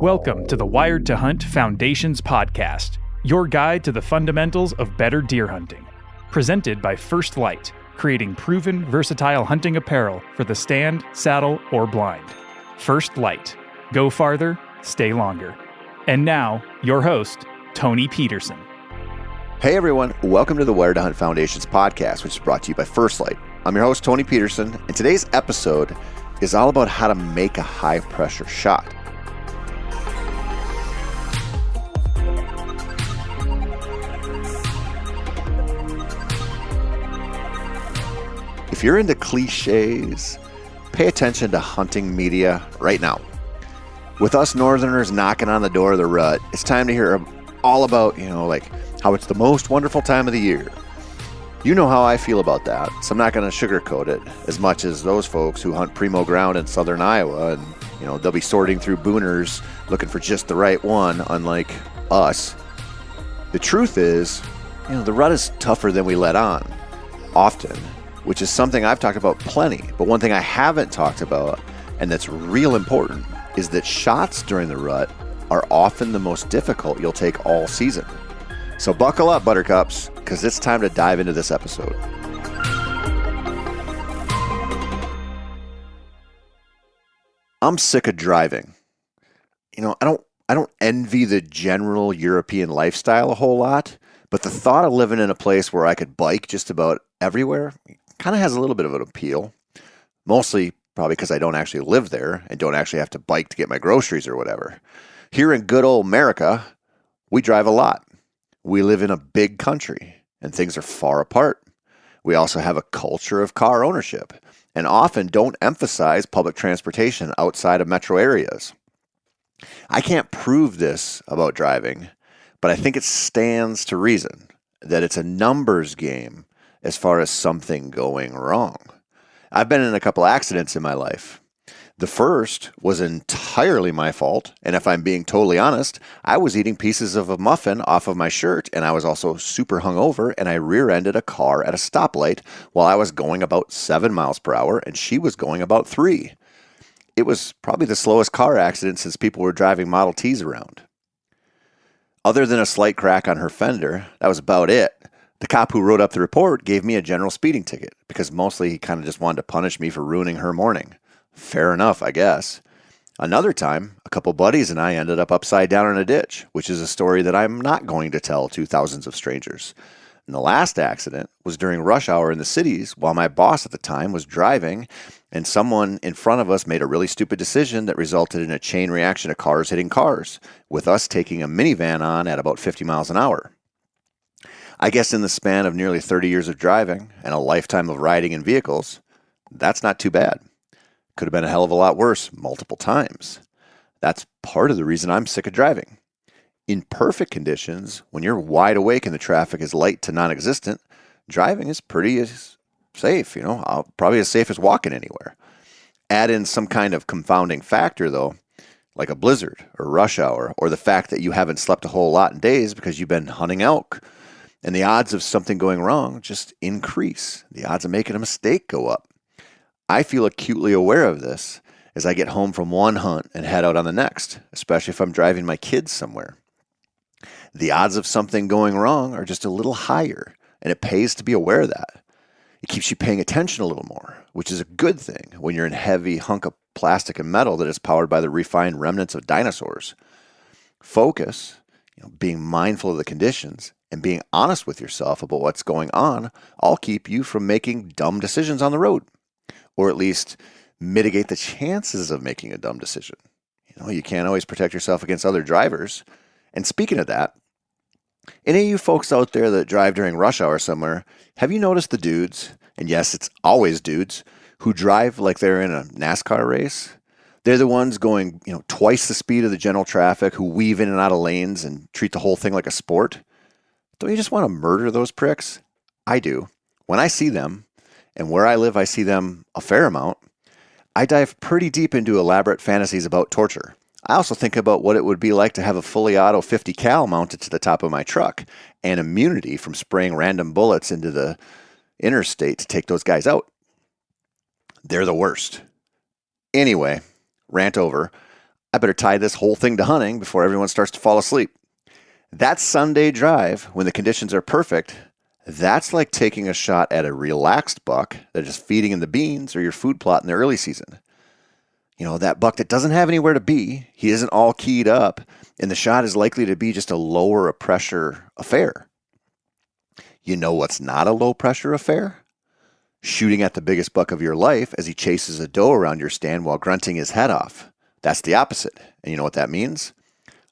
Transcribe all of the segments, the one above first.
Welcome to the Wired to Hunt Foundations podcast, your guide to the fundamentals of better deer hunting. Presented by First Light, creating proven, versatile hunting apparel for the stand, saddle, or blind. First Light. Go farther, stay longer. And now, your host, Tony Peterson. Hey everyone, welcome to the Wired to Hunt Foundations podcast, which is brought to you by First Light. I'm your host, Tony Peterson, and today's episode is all about how to make a high-pressure shot. If you're into cliches, pay attention to hunting media right now. With us Northerners knocking on the door of the rut, it's time to hear all about, how it's the most wonderful time of the year. You know how I feel about that, so I'm not going to sugarcoat it as much as those folks who hunt primo ground in southern Iowa, and they'll be sorting through booners looking for just the right one, unlike us. The truth is, the rut is tougher than we let on, often, which is something I've talked about plenty. But one thing I haven't talked about, and that's real important, is that shots during the rut are often the most difficult you'll take all season. So buckle up, buttercups, because it's time to dive into this episode. I'm sick of driving. I don't envy the general European lifestyle a whole lot, but the thought of living in a place where I could bike just about everywhere kind of has a little bit of an appeal. Mostly probably because I don't actually live there and don't actually have to bike to get my groceries or whatever. Here in good old America, we drive a lot. We live in a big country and things are far apart. We also have a culture of car ownership and often don't emphasize public transportation outside of metro areas. I can't prove this about driving, but I think it stands to reason that it's a numbers game as far as something going wrong. I've been in a couple accidents in my life. The first was entirely my fault, and if I'm being totally honest, I was eating pieces of a muffin off of my shirt, and I was also super hungover, and I rear-ended a car at a stoplight while I was going about 7 miles per hour, and she was going about 3. It was probably the slowest car accident since people were driving Model Ts around. Other than a slight crack on her fender, that was about it. The cop who wrote up the report gave me a general speeding ticket because mostly he kind of just wanted to punish me for ruining her morning. Fair enough, I guess. Another time, a couple buddies and I ended up upside down in a ditch, which is a story that I'm not going to tell to thousands of strangers. And the last accident was during rush hour in the cities while my boss at the time was driving and someone in front of us made a really stupid decision that resulted in a chain reaction of cars hitting cars, with us taking a minivan on at about 50 miles an hour. I guess in the span of nearly 30 years of driving and a lifetime of riding in vehicles, that's not too bad. Could have been a hell of a lot worse multiple times. That's part of the reason I'm sick of driving. In perfect conditions, when you're wide awake and the traffic is light to non-existent, driving is pretty safe, probably as safe as walking anywhere. Add in some kind of confounding factor though, like a blizzard or rush hour, or the fact that you haven't slept a whole lot in days because you've been hunting elk. And the odds of something going wrong just increase. The odds of making a mistake go up. I feel acutely aware of this as I get home from one hunt and head out on the next, especially if I'm driving my kids somewhere. The odds of something going wrong are just a little higher, and it pays to be aware of that. It keeps you paying attention a little more, which is a good thing when you're in a heavy hunk of plastic and metal that is powered by the refined remnants of dinosaurs. Focus, being mindful of the conditions, and being honest with yourself about what's going on all keep you from making dumb decisions on the road, or at least mitigate the chances of making a dumb decision. You can't always protect yourself against other drivers. And speaking of that, any of you folks out there that drive during rush hour somewhere, have you noticed the dudes, and yes, it's always dudes, who drive like they're in a NASCAR race? They're the ones going, twice the speed of the general traffic, who weave in and out of lanes and treat the whole thing like a sport. Don't you just want to murder those pricks? I do. When I see them, and where I live I see them a fair amount, I dive pretty deep into elaborate fantasies about torture. I also think about what it would be like to have a fully auto 50 cal mounted to the top of my truck and immunity from spraying random bullets into the interstate to take those guys out. They're the worst. Anyway, rant over. I better tie this whole thing to hunting before everyone starts to fall asleep. That Sunday drive, when the conditions are perfect, that's like taking a shot at a relaxed buck that is feeding in the beans or your food plot in the early season. You know, that buck that doesn't have anywhere to be, he isn't all keyed up, and the shot is likely to be just a lower pressure affair. You know what's not a low pressure affair? Shooting at the biggest buck of your life as he chases a doe around your stand while grunting his head off. That's the opposite. And you know what that means?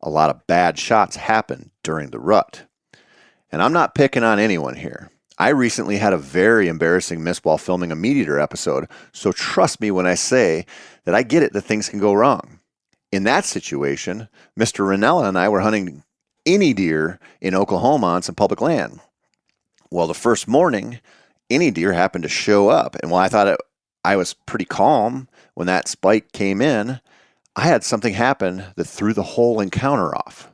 A lot of bad shots happen during the rut. And I'm not picking on anyone here. I recently had a very embarrassing miss while filming a MeatEater episode, so trust me when I say that I get it that things can go wrong. In that situation, Mr. Ranella and I were hunting any deer in Oklahoma on some public land. Well, the first morning, any deer happened to show up, and while I thought I was pretty calm when that spike came in, I had something happen that threw the whole encounter off.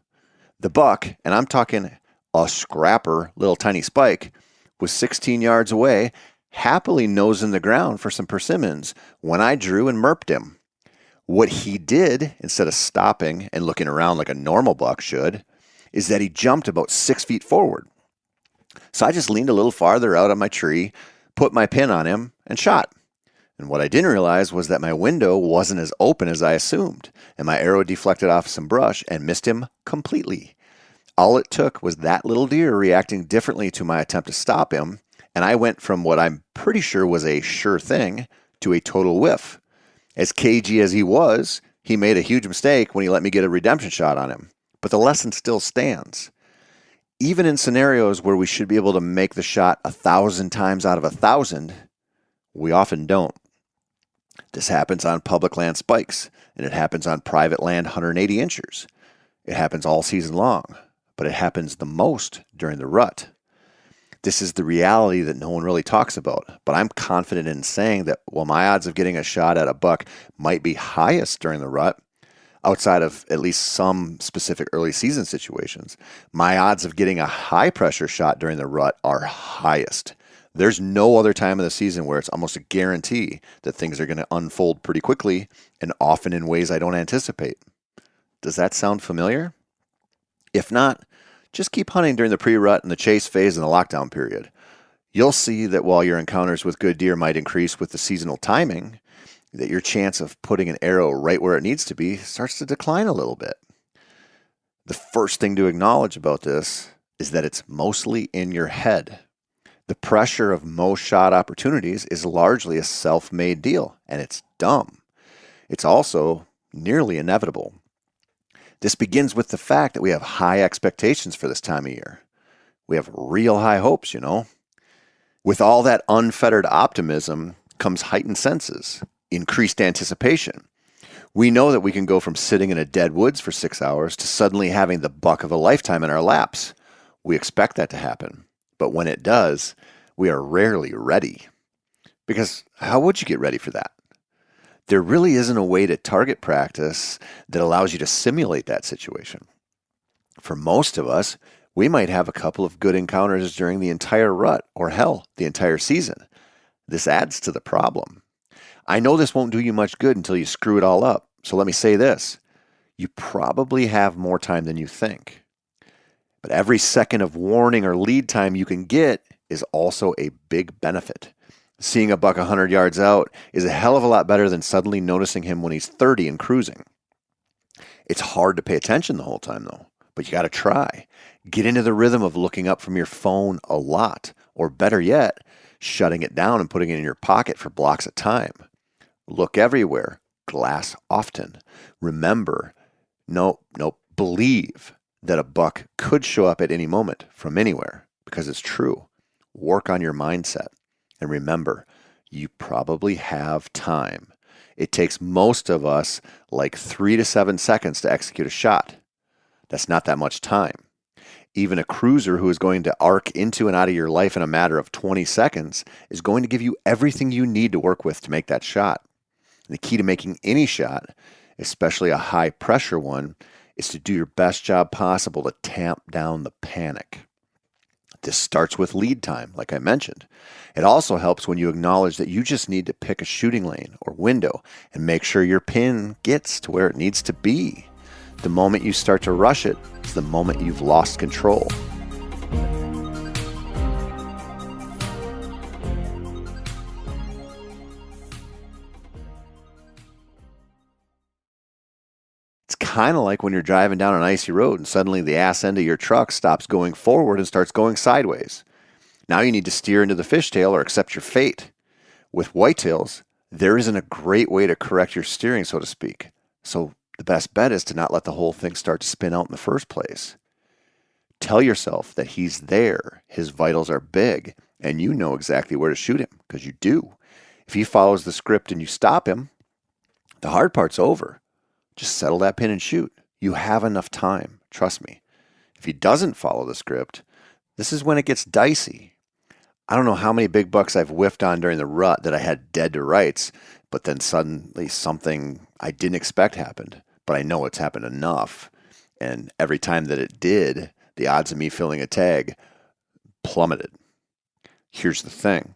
The buck, and I'm talking a scrapper, little tiny spike, was 16 yards away, happily nosing the ground for some persimmons when I drew and murped him. What he did, instead of stopping and looking around like a normal buck should, is that he jumped about 6 feet forward. So I just leaned a little farther out on my tree, put my pin on him, and shot. And what I didn't realize was that my window wasn't as open as I assumed, and my arrow deflected off some brush and missed him completely. All it took was that little deer reacting differently to my attempt to stop him, and I went from what I'm pretty sure was a sure thing to a total whiff. As cagey as he was, he made a huge mistake when he let me get a redemption shot on him. But the lesson still stands. Even in scenarios where we should be able to make the shot 1,000 times out of 1,000, we often don't. This happens on public land spikes, and it happens on private land 180 inchers. It happens all season long, but it happens the most during the rut. This is the reality that no one really talks about, but I'm confident in saying that while my odds of getting a shot at a buck might be highest during the rut, outside of at least some specific early season situations, my odds of getting a high pressure shot during the rut are highest. There's no other time of the season where it's almost a guarantee that things are going to unfold pretty quickly and often in ways I don't anticipate. Does that sound familiar? If not, just keep hunting during the pre-rut and the chase phase and the lockdown period. You'll see that while your encounters with good deer might increase with the seasonal timing, that your chance of putting an arrow right where it needs to be starts to decline a little bit. The first thing to acknowledge about this is that it's mostly in your head. The pressure of most shot opportunities is largely a self-made deal, and it's dumb. It's also nearly inevitable. This begins with the fact that we have high expectations for this time of year. We have real high hopes, you know. With all that unfettered optimism comes heightened senses, increased anticipation. We know that we can go from sitting in a dead woods for 6 hours to suddenly having the buck of a lifetime in our laps. We expect that to happen. But when it does, we are rarely ready. Because how would you get ready for that? There really isn't a way to target practice that allows you to simulate that situation. For most of us, we might have a couple of good encounters during the entire rut, or hell, the entire season. This adds to the problem. I know this won't do you much good until you screw it all up, so let me say this. You probably have more time than you think. But every second of warning or lead time you can get is also a big benefit. Seeing a buck 100 yards out is a hell of a lot better than suddenly noticing him when he's 30 and cruising. It's hard to pay attention the whole time though, but you got to try. Get into the rhythm of looking up from your phone a lot, or better yet, shutting it down and putting it in your pocket for blocks of time. Look everywhere, glass often. Remember, believe that a buck could show up at any moment from anywhere, because it's true. Work on your mindset. And remember, you probably have time. It takes most of us like 3 to 7 seconds to execute a shot. That's not that much time. Even a cruiser who is going to arc into and out of your life in a matter of 20 seconds is going to give you everything you need to work with to make that shot. And the key to making any shot, especially a high pressure one, is to do your best job possible to tamp down the panic. This starts with lead time, like I mentioned. It also helps when you acknowledge that you just need to pick a shooting lane or window and make sure your pin gets to where it needs to be. The moment you start to rush it is the moment you've lost control. It's kind of like when you're driving down an icy road and suddenly the ass end of your truck stops going forward and starts going sideways. Now you need to steer into the fishtail or accept your fate. With whitetails, there isn't a great way to correct your steering, so to speak. So the best bet is to not let the whole thing start to spin out in the first place. Tell yourself that he's there, his vitals are big, and you know exactly where to shoot him, because you do. If he follows the script and you stop him, the hard part's over. Just settle that pin and shoot. You have enough time, trust me. If he doesn't follow the script, this is when it gets dicey. I don't know how many big bucks I've whiffed on during the rut that I had dead to rights, but then suddenly something I didn't expect happened. But I know it's happened enough. And every time that it did, the odds of me filling a tag plummeted. Here's the thing.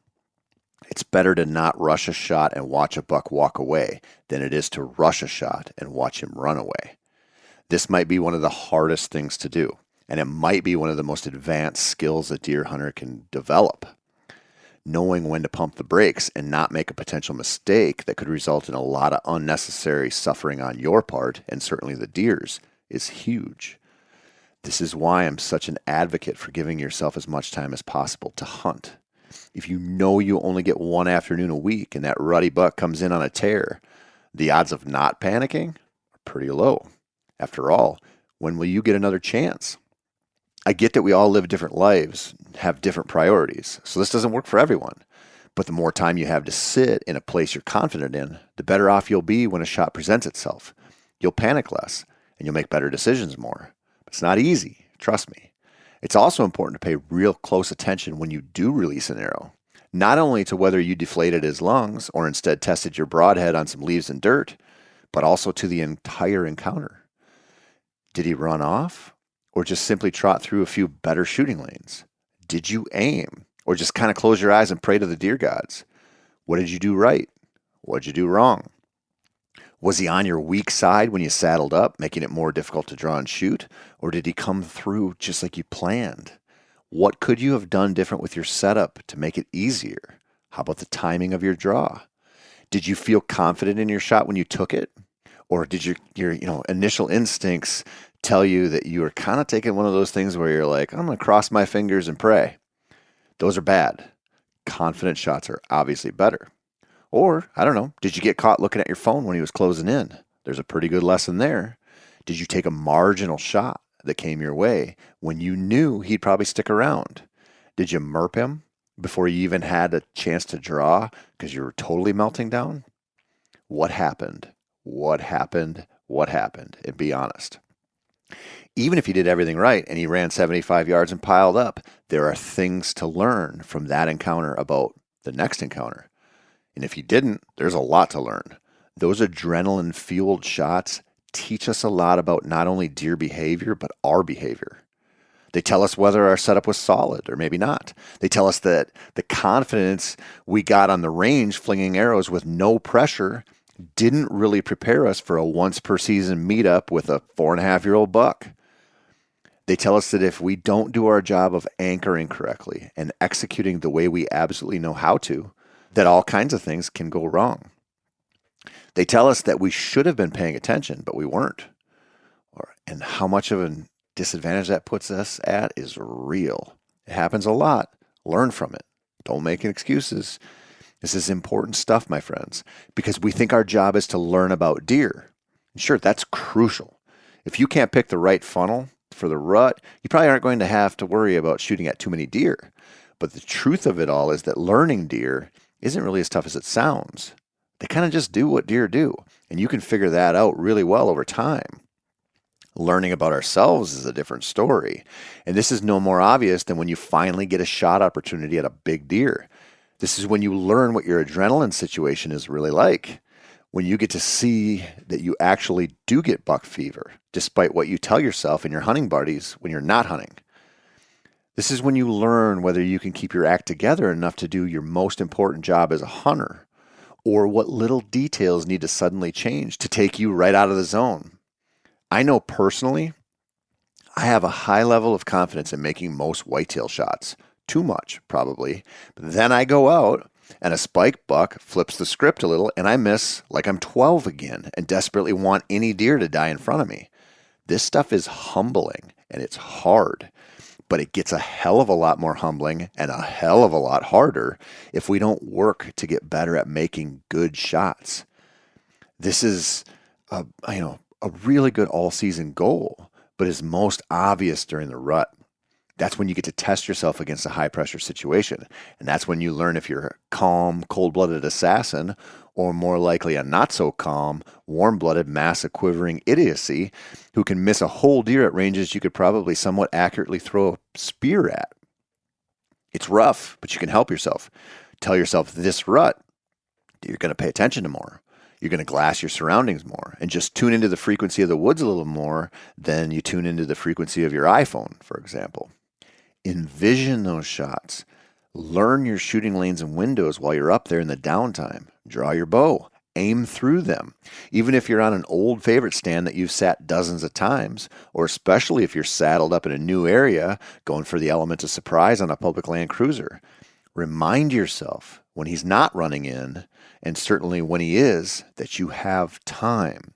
It's better to not rush a shot and watch a buck walk away than it is to rush a shot and watch him run away. This might be one of the hardest things to do, and it might be one of the most advanced skills a deer hunter can develop. Knowing when to pump the brakes and not make a potential mistake that could result in a lot of unnecessary suffering on your part, and certainly the deer's, is huge. This is why I'm such an advocate for giving yourself as much time as possible to hunt. If you know you only get one afternoon a week and that ruddy buck comes in on a tear, the odds of not panicking are pretty low. After all, when will you get another chance? I get that we all live different lives, have different priorities, so this doesn't work for everyone. But the more time you have to sit in a place you're confident in, the better off you'll be when a shot presents itself. You'll panic less, and you'll make better decisions more. It's not easy, trust me. It's also important to pay real close attention when you do release an arrow, not only to whether you deflated his lungs or instead tested your broadhead on some leaves and dirt, but also to the entire encounter. Did he run off, or just simply trot through a few better shooting lanes? Did you aim, or just kind of close your eyes and pray to the deer gods? What did you do right? What did you do wrong? Was he on your weak side when you saddled up, making it more difficult to draw and shoot? Or did he come through just like you planned? What could you have done different with your setup to make it easier? How about the timing of your draw? Did you feel confident in your shot when you took it? Or did your initial instincts tell you that you were kind of taking one of those things where you're like, I'm going to cross my fingers and pray? Those are bad. Confident shots are obviously better. Or, I don't know, did you get caught looking at your phone when he was closing in? There's a pretty good lesson there. Did you take a marginal shot that came your way when you knew he'd probably stick around? Did you murp him before you even had a chance to draw because you were totally melting down? What happened? What happened? What happened? And be honest. Even if you did everything right and he ran 75 yards and piled up, there are things to learn from that encounter about the next encounter. And if you didn't, there's a lot to learn. Those adrenaline-fueled shots teach us a lot about not only deer behavior, but our behavior. They tell us whether our setup was solid or maybe not. They tell us that the confidence we got on the range flinging arrows with no pressure didn't really prepare us for a once-per-season meetup with a 4.5-year-old buck. They tell us that if we don't do our job of anchoring correctly and executing the way we absolutely know how to, that all kinds of things can go wrong. They tell us that we should have been paying attention, but we weren't. And how much of a disadvantage that puts us at is real. It happens a lot. Learn from it. Don't make excuses. This is important stuff, my friends, because we think our job is to learn about deer. And sure, that's crucial. If you can't pick the right funnel for the rut, you probably aren't going to have to worry about shooting at too many deer. But the truth of it all is that learning deer isn't really as tough as it sounds. They kind of just do what deer do, and you can figure that out really well over time. Learning about ourselves is a different story, and this is no more obvious than when you finally get a shot opportunity at a big deer. This is when you learn what your adrenaline situation is really like, when you get to see that you actually do get buck fever, despite what you tell yourself and your hunting buddies when you're not hunting. This is when you learn whether you can keep your act together enough to do your most important job as a hunter, or what little details need to suddenly change to take you right out of the zone. I know personally, I have a high level of confidence in making most whitetail shots. Too much, probably. But then I go out and a spike buck flips the script a little and I miss like I'm 12 again and desperately want any deer to die in front of me. This stuff is humbling and it's hard, but it gets a hell of a lot more humbling and a hell of a lot harder if we don't work to get better at making good shots. This is a really good all-season goal, but is most obvious during the rut. That's when you get to test yourself against a high-pressure situation, and that's when you learn if you're a calm, cold-blooded assassin or more likely a not-so-calm, warm-blooded mass of quivering idiocy who can miss a whole deer at ranges you could probably somewhat accurately throw a spear at. It's rough, but you can help yourself. Tell yourself this rut, you're going to pay attention to more. You're going to glass your surroundings more and just tune into the frequency of the woods a little more than you tune into the frequency of your iPhone, for example. Envision those shots. Learn your shooting lanes and windows while you're up there in the downtime. Draw your bow. Aim through them. Even if you're on an old favorite stand that you've sat dozens of times, or especially if you're saddled up in a new area, going for the element of surprise on a public land cruiser. Remind yourself when he's not running in, and certainly when he is, that you have time.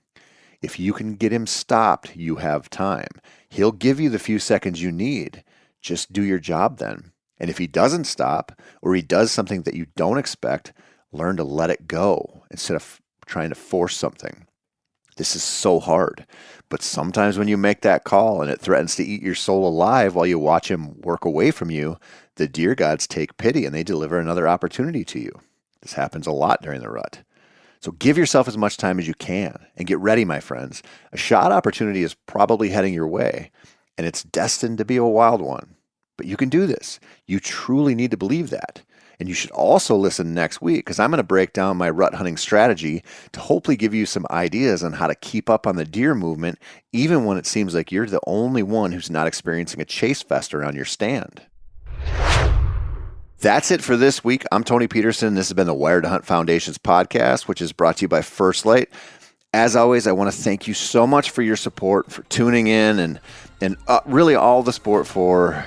If you can get him stopped, you have time. He'll give you the few seconds you need. Just do your job then. And if he doesn't stop, or he does something that you don't expect, learn to let it go instead of trying to force something. This is so hard. But sometimes when you make that call and it threatens to eat your soul alive while you watch him work away from you, the deer gods take pity and they deliver another opportunity to you. This happens a lot during the rut. So give yourself as much time as you can and get ready, my friends. A shot opportunity is probably heading your way, and it's destined to be a wild one. But you can do this. You truly need to believe that. And you should also listen next week because I'm going to break down my rut hunting strategy to hopefully give you some ideas on how to keep up on the deer movement even when it seems like you're the only one who's not experiencing a chase fest around your stand. That's it for this week. I'm Tony Peterson. This has been the Wired to Hunt Foundations podcast, which is brought to you by First Light. As always, I want to thank you so much for your support, for tuning in, and really all the support for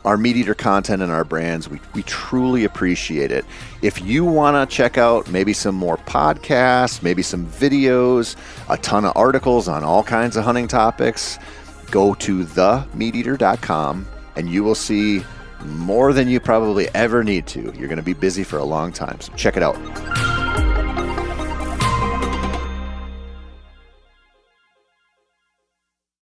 our Meat Eater content and our brands. We truly appreciate it. If you want to check out maybe some more podcasts, maybe some videos, a ton of articles on all kinds of hunting topics, go to themeateater.com and you will see more than you probably ever need to. You're going to be busy for a long time, so check it out.